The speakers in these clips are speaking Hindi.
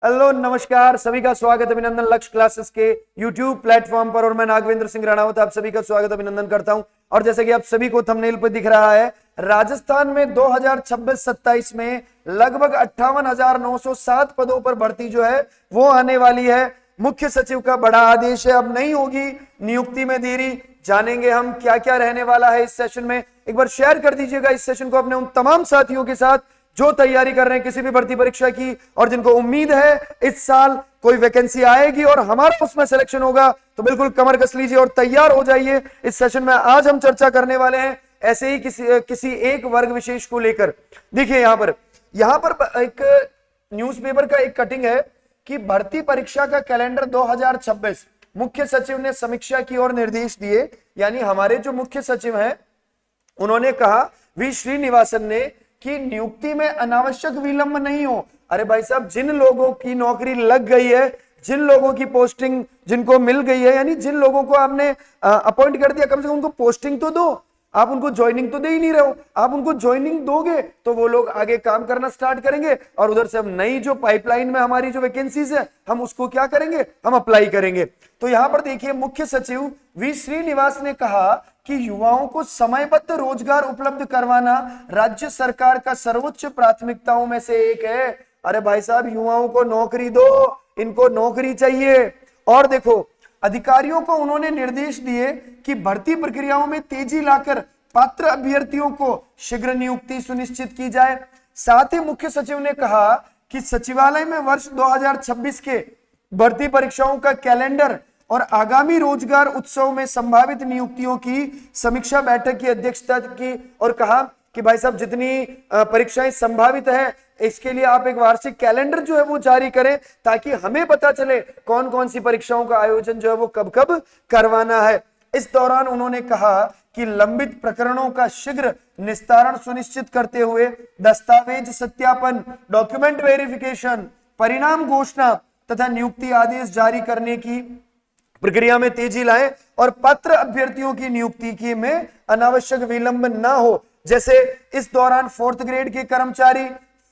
हेलो नमस्कार, सभी का स्वागत अभिनंदन लक्ष्य क्लासेस के यूट्यूब प्लेटफॉर्म पर। और मैं नागवेंद्र सिंह राणावत आप सभी का स्वागत अभिनंदन करता हूं। और जैसे कि आप सभी को थंबनेल पर दिख रहा है, राजस्थान में 2026-27 में लगभग 58,907 पदों पर भर्ती जो है वो आने वाली है। मुख्य सचिव का बड़ा आदेश है, अब नहीं होगी नियुक्ति में देरी। जानेंगे हम क्या क्या रहने वाला है इस सेशन में। एक बार शेयर कर दीजिएगा इस सेशन को अपने उन तमाम साथियों के साथ जो तैयारी कर रहे हैं किसी भी भर्ती परीक्षा की, और जिनको उम्मीद है इस साल कोई वैकेंसी आएगी और हमारा उसमें सिलेक्शन होगा। तो बिल्कुल कमर कस लीजिए और तैयार हो जाइए। इस सेशन में आज हम चर्चा करने वाले हैं ऐसे ही किसी एक वर्ग विशेष को लेकर। देखिए यहां पर एक न्यूज़पेपर का एक कटिंग है कि भर्ती परीक्षा का कैलेंडर 2026 मुख्य सचिव ने समीक्षा की और निर्देश दिए। यानी हमारे जो मुख्य सचिव हैं उन्होंने कहा, वी श्रीनिवासन ने, कि नियुक्ति में अनावश्यक विलंब नहीं हो। अरे भाई साहब, जिन लोगों की नौकरी लग गई है, जिन लोगों की पोस्टिंग जिनको मिल गई है, यानी जिन लोगों को आपने अपॉइंट कर दिया, कम से कम उनको पोस्टिंग तो दो। आप उनको ज्वाइनिंग तो दे ही नहीं रहे हो। आप उनको ज्वाइनिंग दोगे तो वो लोग आगे काम करना स्टार्ट करेंगे और उधर से हम नई जो पाइपलाइन में हमारी जो वैकेंसीज है हम उसको क्या करेंगे, हम अप्लाई करेंगे। तो यहां पर देखिए मुख्य सचिव वी श्रीनिवास ने कहा कि युवाओं को समयबद्ध रोजगार उपलब्ध करवाना राज्य सरकार का सर्वोच्च प्राथमिकताओं में से एक है। अरे भाई साहब, युवाओं को नौकरी दो, इनको नौकरी चाहिए। और देखो, अधिकारियों को उन्होंने निर्देश दिए कि भर्ती प्रक्रियाओं में तेजी लाकर पात्र अभ्यर्थियों को शीघ्र नियुक्ति सुनिश्चित की जाए। साथ ही मुख्य सचिव ने कहा कि सचिवालय में वर्ष 2026 के भर्ती परीक्षाओं का कैलेंडर और आगामी रोजगार उत्सव में संभावित नियुक्तियों की समीक्षा बैठक की अध्यक्षता की और कहा कि भाई साहब, जितनी परीक्षाएं संभावित है इसके लिए आप एक वार्षिक कैलेंडर जो है वो जारी करें ताकि हमें पता चले कौन कौन सी परीक्षाओं का आयोजन जो है वो कब कब करवाना है। इस दौरान उन्होंने कहा कि लंबित प्रकरणों का शीघ्र निस्तारण सुनिश्चित करते हुए दस्तावेज सत्यापन, डॉक्यूमेंट वेरिफिकेशन, परिणाम घोषणा तथा नियुक्ति आदेश जारी करने की प्रक्रिया में तेजी लाएं और पात्र अभ्यर्थियों की नियुक्ति की में अनावश्यक विलंब ना हो। जैसे इस दौरान 4th ग्रेड के कर्मचारी,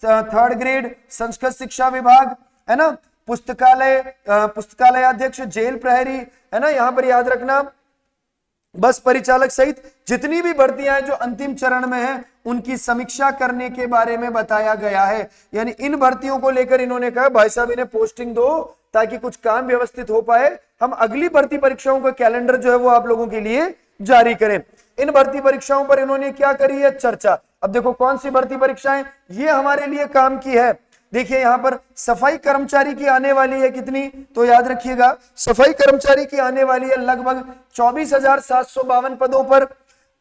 3rd ग्रेड संस्कृत शिक्षा विभाग, है ना, पुस्तकालय अध्यक्ष, जेल प्रहरी, है ना, यहां पर याद रखना बस परिचालक सहित जितनी भी भर्तियां हैं जो अंतिम चरण में हैं उनकी समीक्षा करने के बारे में बताया गया है। यानी इन भर्तियों को लेकर इन्होंने कहा, भाई साहब इन्हें पोस्टिंग दो ताकि कुछ काम व्यवस्थित हो पाए, हम अगली भर्ती परीक्षाओं का कैलेंडर जो है वो आप लोगों के लिए जारी करें। इन भर्ती परीक्षाओं पर इन्होंने क्या करी है, चर्चा। अब देखो कौन सी भर्ती परीक्षाएं ये हमारे लिए काम की है। देखिए यहां पर सफाई कर्मचारी की आने वाली है कितनी, तो याद रखिएगा सफाई कर्मचारी की आने वाली है लगभग 24,752 पदों पर।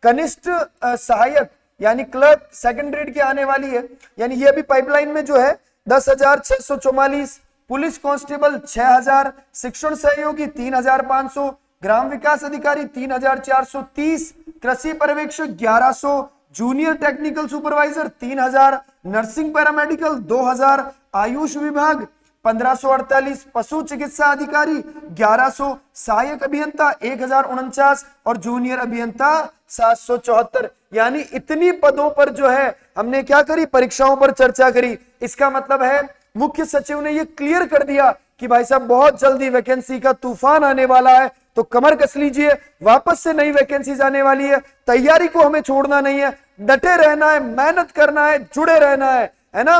कनिष्ठ सहायक यानी क्लर्क 2nd ग्रेड की आने वाली है, यानी ये अभी पाइपलाइन में जो है 10,644। पुलिस कांस्टेबल 6,000, शिक्षण सहयोगी 3,500, ग्राम विकास अधिकारी 3,430, कृषि पर्यवेक्षक 1,100, junior technical supervisor 3,000, nursing paramedical 2,000, Ayush विभाग 1,548, पशु चिकित्सा अधिकारी 1,100, सहायक अभियंता 1,049 और जूनियर अभियंता 774। यानी इतनी पदों पर जो है हमने क्या करी, परीक्षाओं पर चर्चा करी। इसका मतलब है मुख्य सचिव ने यह क्लियर कर दिया कि भाई साहब बहुत जल्दी वैकेंसी का तूफान आने वाला है, तो कमर कस लीजिए, वापस से नई वैकेंसीज आने वाली है। तैयारी को हमें छोड़ना नहीं है, डटे रहना है, मेहनत करना है, जुड़े रहना है ना।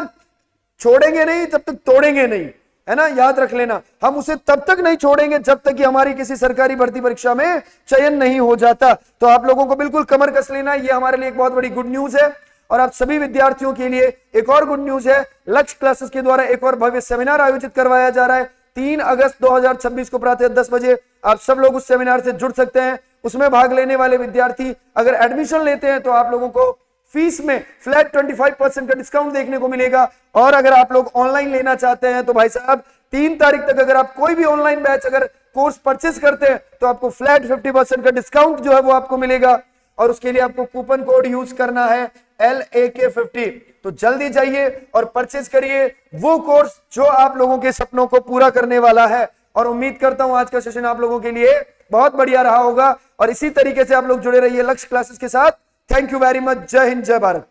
छोड़ेंगे नहीं तब तक तोड़ेंगे नहीं, है ना, याद रख लेना। हम उसे तब तक नहीं छोड़ेंगे जब तक कि हमारी किसी सरकारी भर्ती परीक्षा में चयन नहीं हो जाता। तो आप लोगों को बिल्कुल कमर कस लेना है, ये हमारे लिए एक बहुत बड़ी गुड न्यूज है। और आप सभी विद्यार्थियों के लिए एक और गुड न्यूज है, लक्ष्य क्लासेस के द्वारा एक और भव्य सेमिनार आयोजित करवाया जा रहा है 3 अगस्त 2026 को प्रातः 10 बजे। आप सब लोग उस सेमिनार से जुड़ सकते हैं। उसमें भाग लेने वाले विद्यार्थी अगर एडमिशन लेते हैं तो आप लोगों को फीस में फ्लैट 25% का डिस्काउंट देखने को मिलेगा। और अगर आप लोग ऑनलाइन लेना चाहते हैं तो भाई साहब 3 तारीख तक अगर आप कोई भी ऑनलाइन बैच अगर कोर्स परचेस करते हैं तो आपको फ्लैट 50% का डिस्काउंट जो है वो आपको मिलेगा। और उसके लिए आपको कूपन कोड यूज करना है LAK50। तो जल्दी जाइए और परचेज करिए वो कोर्स जो आप लोगों के सपनों को पूरा करने वाला है। और उम्मीद करता हूं आज का सेशन आप लोगों के लिए बहुत बढ़िया रहा होगा और इसी तरीके से आप लोग जुड़े रहिए लक्ष्य क्लासेस के साथ। Thank you very much. जय हिंद, जय भारत।